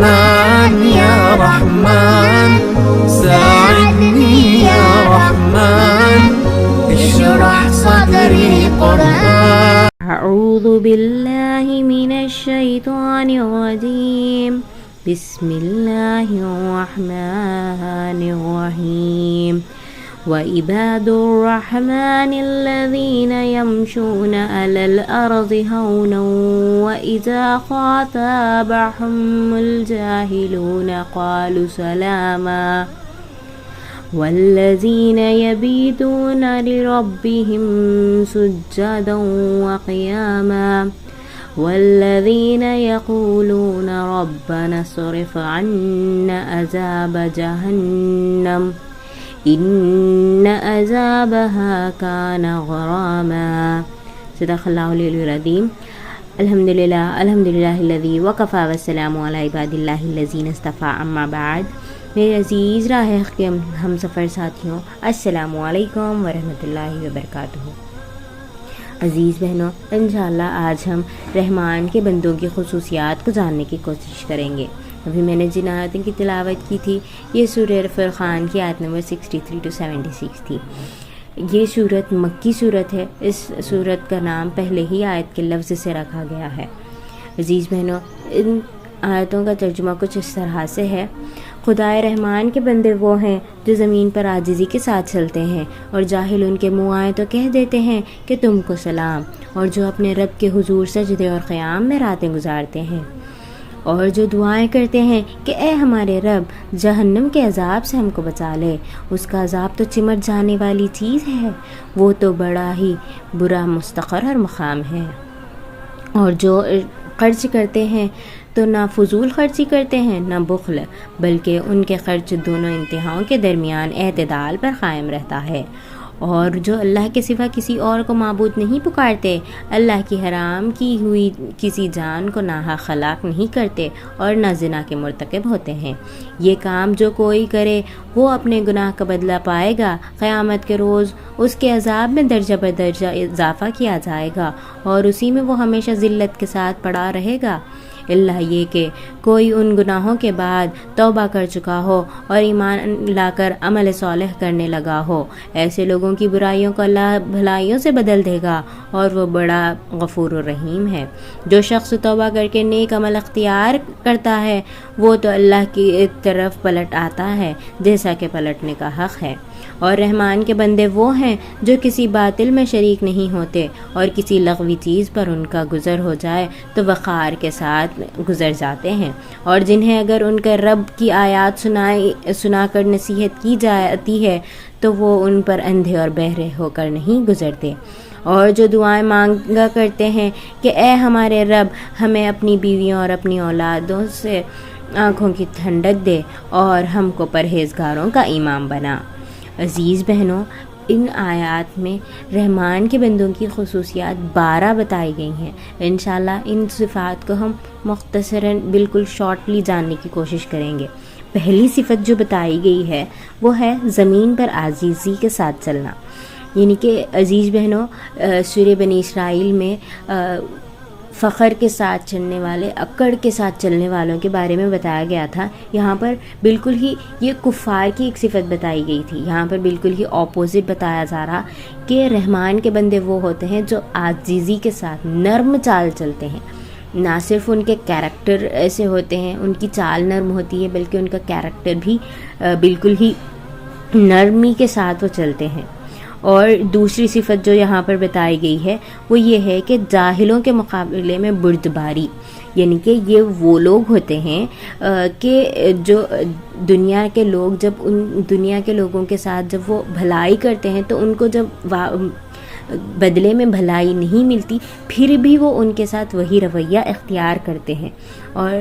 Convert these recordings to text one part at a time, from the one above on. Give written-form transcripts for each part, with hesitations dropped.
رحمن يا رحمن ساعدني يا رحمن اشرح صدري قرآن. أعوذ بالله من الشيطان الرجيم. بسم الله الرحمن الرحيم. وعباد الرحمن الذين يمشون على الأرض هونا وإذا خاطبهم الجاهلون قالوا سلاما والذين يبيتون لربهم سجدا وقياما والذين يقولون ربنا اصرف عنا عذاب جهنم إن عذابها كان غراما. صدق الله العلي العظيم. الحمد للہ الذی وکفی والسلام علی عباد اللہ الذین اصطفی. اما بعد. میرے عزیز راہ حق کے ہم سفر ساتھیوں، السلام علیکم ورحمۃ اللہ وبرکاتہ. عزیز بہنوں، انشاءاللہ آج ہم رحمان کے بندوں کی خصوصیات کو جاننے کی کوشش کریں گے. ابھی میں نے جن آیتوں کی تلاوت کی تھی یہ سورہ فرقان کی آیت نمبر 63 to 76 تھی. یہ سورت مکی سورت ہے. اس سورت کا نام پہلے ہی آیت کے لفظ سے رکھا گیا ہے. عزیز بہنوں، ان آیتوں کا ترجمہ کچھ اس طرح سے ہے: خدائے رحمان کے بندے وہ ہیں جو زمین پر عاجزی کے ساتھ چلتے ہیں اور جاہل ان کے منہ آئے تو کہہ دیتے ہیں کہ تم کو سلام، اور جو اپنے رب کے حضور سجدے اور قیام میں راتیں گزارتے ہیں اور جو دعائیں کرتے ہیں کہ اے ہمارے رب جہنم کے عذاب سے ہم کو بچا لے، اس کا عذاب تو چمٹ جانے والی چیز ہے، وہ تو بڑا ہی برا مستقر اور مقام ہے. اور جو خرچ کرتے ہیں تو نہ فضول خرچی کرتے ہیں نہ بخل، بلکہ ان کے خرچ دونوں انتہاؤں کے درمیان اعتدال پر قائم رہتا ہے. اور جو اللہ کے سوا کسی اور کو معبود نہیں پکارتے، اللہ کی حرام کی ہوئی کسی جان کو ناحق ہلاک نہیں کرتے اور نہ زنا کے مرتکب ہوتے ہیں. یہ کام جو کوئی کرے وہ اپنے گناہ کا بدلہ پائے گا. قیامت کے روز اس کے عذاب میں درجہ بدرجہ اضافہ کیا جائے گا اور اسی میں وہ ہمیشہ ذلت کے ساتھ پڑا رہے گا، اللہ یہ کہ کوئی ان گناہوں کے بعد توبہ کر چکا ہو اور ایمان لا کر عمل صالح کرنے لگا ہو. ایسے لوگوں کی برائیوں کو اللہ بھلائیوں سے بدل دے گا اور وہ بڑا غفور الرحیم ہے. جو شخص توبہ کر کے نیک عمل اختیار کرتا ہے وہ تو اللہ کی طرف پلٹ آتا ہے جیسا کہ پلٹنے کا حق ہے. اور رحمان کے بندے وہ ہیں جو کسی باطل میں شریک نہیں ہوتے اور کسی لغوی چیز پر ان کا گزر ہو جائے تو وقار کے ساتھ گزر جاتے ہیں، اور جنہیں اگر ان کے رب کی آیات سنا کر نصیحت کی جاتی ہے تو وہ ان پر اندھے اور بہرے ہو کر نہیں گزرتے. اور جو دعائیں مانگا کرتے ہیں کہ اے ہمارے رب ہمیں اپنی بیویوں اور اپنی اولادوں سے آنکھوں کی ٹھنڈک دے اور ہم کو پرہیزگاروں کا امام بنا. عزیز بہنوں، ان آیات میں رحمان کے بندوں کی خصوصیات 12 بتائی گئی ہیں. انشاءاللہ ان صفات کو ہم مختصراً بالکل شارٹلی جاننے کی کوشش کریں گے. پہلی صفت جو بتائی گئی ہے وہ ہے زمین پر عاجزی کے ساتھ چلنا. یعنی کہ عزیز بہنوں، سورہ بنی اسرائیل میں فخر کے ساتھ چلنے والے، اکڑ کے ساتھ چلنے والوں کے بارے میں بتایا گیا تھا. یہاں پر بالکل ہی یہ کفار کی ایک صفت بتائی گئی تھی. یہاں پر بالکل ہی اپوزٹ بتایا جا رہا کہ رحمان کے بندے وہ ہوتے ہیں جو عاجزی کے ساتھ نرم چال چلتے ہیں. نہ صرف ان کے کیریکٹر ایسے ہوتے ہیں، ان کی چال نرم ہوتی ہے، بلکہ ان کا کیریکٹر بھی بالکل ہی نرمی کے ساتھ وہ چلتے ہیں. اور دوسری صفت جو یہاں پر بتائی گئی ہے وہ یہ ہے کہ جاہلوں کے مقابلے میں بردباری. یعنی کہ یہ وہ لوگ ہوتے ہیں کہ جو دنیا کے لوگ جب ان دنیا کے لوگوں کے ساتھ جب وہ بھلائی کرتے ہیں تو ان کو جب بدلے میں بھلائی نہیں ملتی پھر بھی وہ ان کے ساتھ وہی رویہ اختیار کرتے ہیں، اور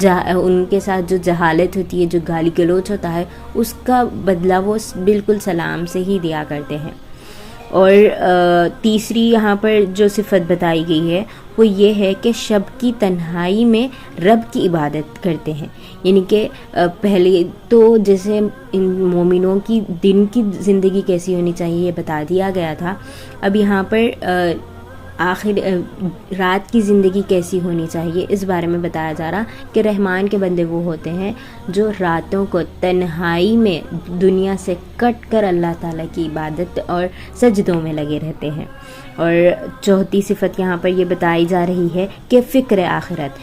ان کے ساتھ جو جہالت ہوتی ہے، جو گالی گلوچ ہوتا ہے، اس کا بدلہ وہ بالکل سلام سے ہی دیا کرتے ہیں. اور تیسری یہاں پر جو صفت بتائی گئی ہے وہ یہ ہے کہ شب کی تنہائی میں رب کی عبادت کرتے ہیں. یعنی کہ پہلے تو جیسے ان مومنوں کی دن کی زندگی کیسی ہونی چاہیے یہ بتا دیا گیا تھا. اب یہاں پر آخر رات کی زندگی کیسی ہونی چاہیے اس بارے میں بتایا جا رہا کہ رحمان کے بندے وہ ہوتے ہیں جو راتوں کو تنہائی میں دنیا سے کٹ کر اللہ تعالیٰ کی عبادت اور سجدوں میں لگے رہتے ہیں. اور چوتھی صفت یہاں پر یہ بتائی جا رہی ہے کہ فکر آخرت.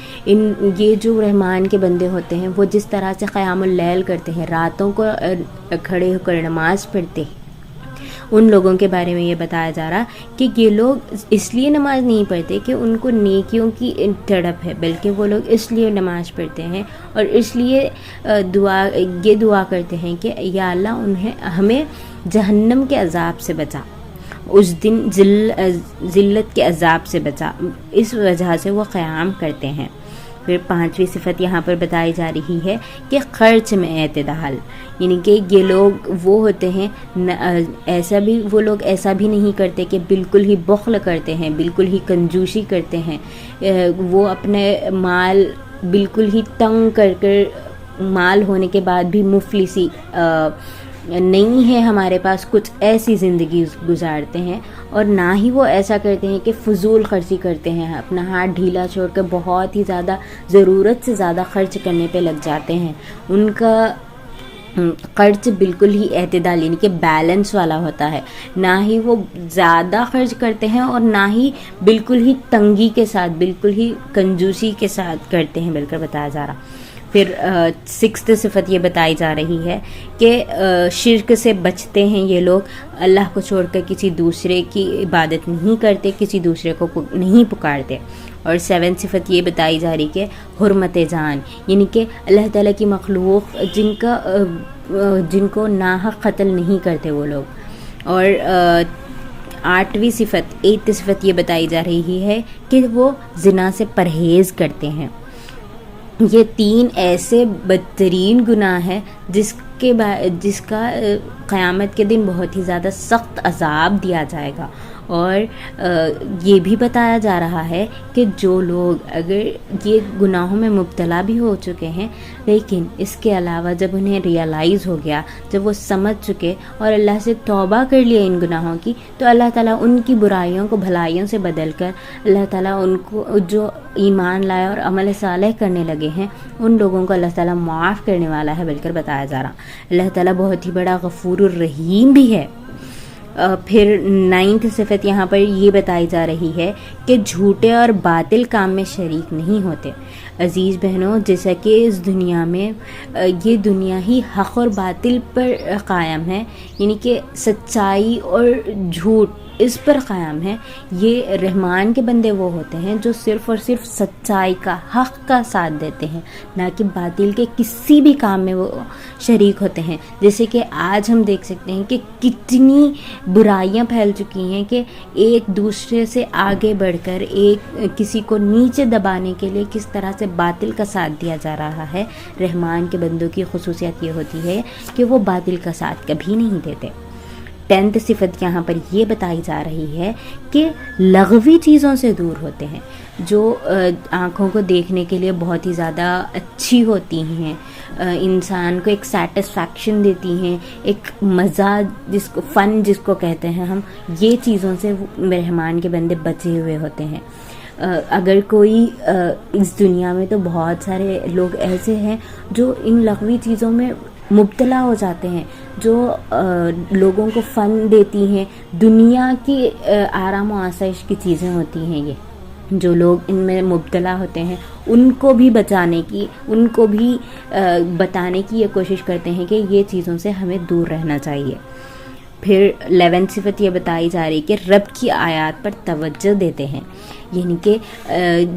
یہ جو رحمان کے بندے ہوتے ہیں وہ جس طرح سے قیام اللیل کرتے ہیں، راتوں کو کھڑے ہو کر نماز پڑھتے ہیں، ان لوگوں کے بارے میں یہ بتایا جا رہا کہ یہ لوگ اس لیے نماز نہیں پڑھتے کہ ان کو نیکیوں کی تڑپ ہے، بلکہ وہ لوگ اس لیے نماز پڑھتے ہیں اور اس لیے دعا کرتے ہیں کہ یا اللہ ہمیں جہنم کے عذاب سے بچا، اس دن ذلت کے عذاب سے بچا. اس وجہ سے وہ قیام کرتے ہیں. پھر پانچویں صفت یہاں پر بتائی جا رہی ہے کہ خرچ میں اعتدال، یعنی کہ یہ لوگ وہ ہوتے ہیں وہ لوگ ایسا بھی نہیں کرتے کہ بالکل ہی بخل کرتے ہیں، بالکل ہی کنجوسی کرتے ہیں. وہ اپنے مال بالکل ہی تنگ کر مال ہونے کے بعد بھی مفلسی نہیں ہے ہمارے پاس، کچھ ایسی زندگی گزارتے ہیں. اور نہ ہی وہ ایسا کرتے ہیں کہ فضول خرچی کرتے ہیں، اپنا ہاتھ ڈھیلا چھوڑ کر بہت ہی زیادہ ضرورت سے زیادہ خرچ کرنے پہ لگ جاتے ہیں. ان کا خرچ بالکل ہی اعتدال یعنی کہ بیلنس والا ہوتا ہے، نہ ہی وہ زیادہ خرچ کرتے ہیں اور نہ ہی بالکل ہی تنگی کے ساتھ، بالکل ہی کنجوسی کے ساتھ کرتے ہیں، بلکہ بتایا جا رہا. پھر سکستھ صفت یہ بتائی جا رہی ہے کہ شرک سے بچتے ہیں یہ لوگ، اللہ کو چھوڑ کر کسی دوسرے کی عبادت نہیں کرتے، کسی دوسرے کو نہیں پکارتے. اور سیونتھ صفت یہ بتائی جا رہی کہ حرمت جان، یعنی کہ اللہ تعالیٰ کی مخلوق جن کو ناحق قتل نہیں کرتے وہ لوگ. اور آٹھویں ایٹھ صفت یہ بتائی جا رہی ہے کہ وہ زنا سے پرہیز کرتے ہیں. یہ تین ایسے بدترین گناہ ہیں جس کا قیامت کے دن بہت ہی زیادہ سخت عذاب دیا جائے گا. اور یہ بھی بتایا جا رہا ہے کہ جو لوگ اگر یہ گناہوں میں مبتلا بھی ہو چکے ہیں لیکن اس کے علاوہ جب انہیں ریئلائز ہو گیا، جب وہ سمجھ چکے اور اللہ سے توبہ کر لیا ان گناہوں کی، تو اللہ تعالیٰ ان کی برائیوں کو بھلائیوں سے بدل کر اللہ تعالیٰ ان کو جو ایمان لائے اور عمل صالح کرنے لگے ہیں ان لوگوں کو اللہ تعالیٰ معاف کرنے والا ہے، بلکہ بتایا جا رہا اللہ تعالیٰ بہت ہی بڑا غفور الرحیم بھی ہے. پھر 9th صفت یہاں پر یہ بتائی جا رہی ہے کہ جھوٹے اور باطل کام میں شریک نہیں ہوتے. عزیز بہنوں، جیسا کہ اس دنیا میں یہ دنیا ہی حق اور باطل پر قائم ہے، یعنی کہ سچائی اور جھوٹ اس پر قائم ہے. یہ رحمان کے بندے وہ ہوتے ہیں جو صرف اور صرف سچائی کا، حق کا ساتھ دیتے ہیں، نہ کہ باطل کے کسی بھی کام میں وہ شریک ہوتے ہیں. جیسے کہ آج ہم دیکھ سکتے ہیں کہ کتنی برائیاں پھیل چکی ہیں کہ ایک دوسرے سے آگے بڑھ کر کسی کو نیچے دبانے کے لیے کس طرح سے باطل کا ساتھ دیا جا رہا ہے. رحمان کے بندوں کی خصوصیت یہ ہوتی ہے کہ وہ باطل کا ساتھ کبھی نہیں دیتے. 10th صفت یہاں پر یہ بتائی جا رہی ہے کہ لغوی چیزوں سے دور ہوتے ہیں، جو آنکھوں کو دیکھنے کے لیے بہت ہی زیادہ اچھی ہوتی ہیں، انسان کو ایک سیٹسفیکشن دیتی ہیں، ایک مزہ جس کو کہتے ہیں ہم، یہ چیزوں سے رحمان کے بندے بچے ہوئے ہوتے ہیں. اگر کوئی اس دنیا میں تو بہت سارے لوگ ایسے ہیں جو ان لغوی چیزوں میں مبتلا ہو جاتے ہیں، جو لوگوں کو فن دیتی ہیں، دنیا کی آرام و آسائش کی چیزیں ہوتی ہیں. یہ جو لوگ ان میں مبتلا ہوتے ہیں ان کو بھی بچانے کی، ان کو بھی بتانے کی یہ کوشش کرتے ہیں کہ یہ چیزوں سے ہمیں دور رہنا چاہیے. پھر 11 صفت یہ بتائی جا رہی کہ رب کی آیات پر توجہ دیتے ہیں، یعنی کہ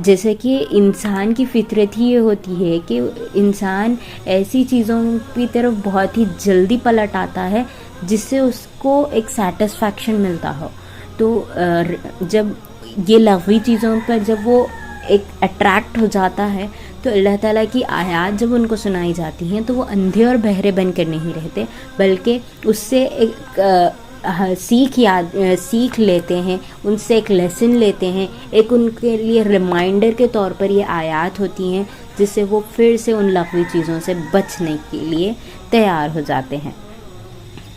جیسے کہ انسان کی فطرت ہی یہ ہوتی ہے کہ انسان ایسی چیزوں کی طرف بہت ہی جلدی پلٹ آتا ہے جس سے اس کو ایک سیٹسفیکشن ملتا ہو. تو جب یہ لغوی چیزوں پر جب وہ ایک اٹریکٹ ہو جاتا ہے تو اللہ تعالیٰ کی آیات جب ان کو سنائی جاتی ہیں تو وہ اندھے اور بہرے بن کر نہیں رہتے، بلکہ اس سے ایک سیکھ لیتے ہیں، ان سے ایک لیسن لیتے ہیں، ایک ان کے لیے ریمائنڈر کے طور پر یہ آیات ہوتی ہیں جس سے وہ پھر سے ان لغوی چیزوں سے بچنے کے لیے تیار ہو جاتے ہیں.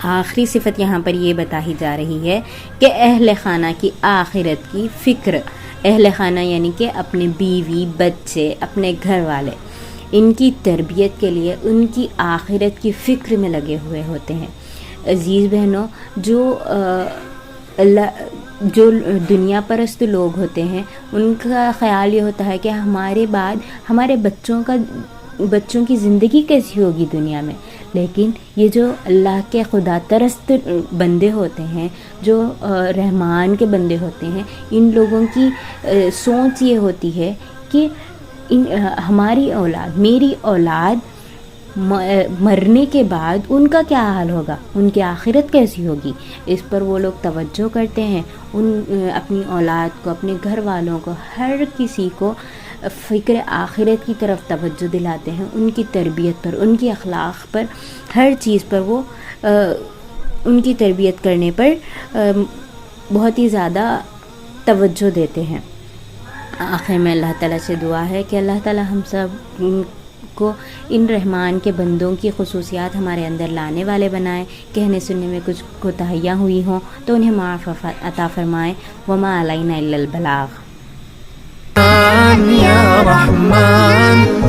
آخری صفت یہاں پر یہ بتائی جا رہی ہے کہ اہل خانہ کی آخرت کی فکر، اہل خانہ یعنی کہ اپنے بیوی بچے اپنے گھر والے، ان کی تربیت کے لیے ان کی آخرت کی فکر میں لگے ہوئے ہوتے ہیں۔ عزیز بہنوں، جو دنیا پرست لوگ ہوتے ہیں ان کا خیال یہ ہوتا ہے کہ ہمارے بعد ہمارے بچوں کی زندگی کیسی ہوگی دنیا میں، لیکن یہ جو اللہ کے خدا ترست بندے ہوتے ہیں، جو رحمان کے بندے ہوتے ہیں، ان لوگوں کی سوچ یہ ہوتی ہے کہ ہماری اولاد، میری اولاد مرنے کے بعد ان کا کیا حال ہوگا، ان کی آخرت کیسی ہوگی، اس پر وہ لوگ توجہ کرتے ہیں، اپنی اولاد کو، اپنے گھر والوں کو، ہر کسی کو فکر آخرت کی طرف توجہ دلاتے ہیں، ان کی تربیت پر، ان کی اخلاق پر، ہر چیز پر وہ ان کی تربیت کرنے پر بہت ہی زیادہ توجہ دیتے ہیں۔ آخر میں اللہ تعالیٰ سے دعا ہے کہ اللہ تعالیٰ ہم سب کو ان رحمان کے بندوں کی خصوصیات ہمارے اندر لانے والے بنائیں، کہنے سننے میں کچھ کوتاہیاں ہوئی ہوں تو انہیں معاف عطا فرمائیں۔ وما علینا الا البلاغ۔ یا رحمان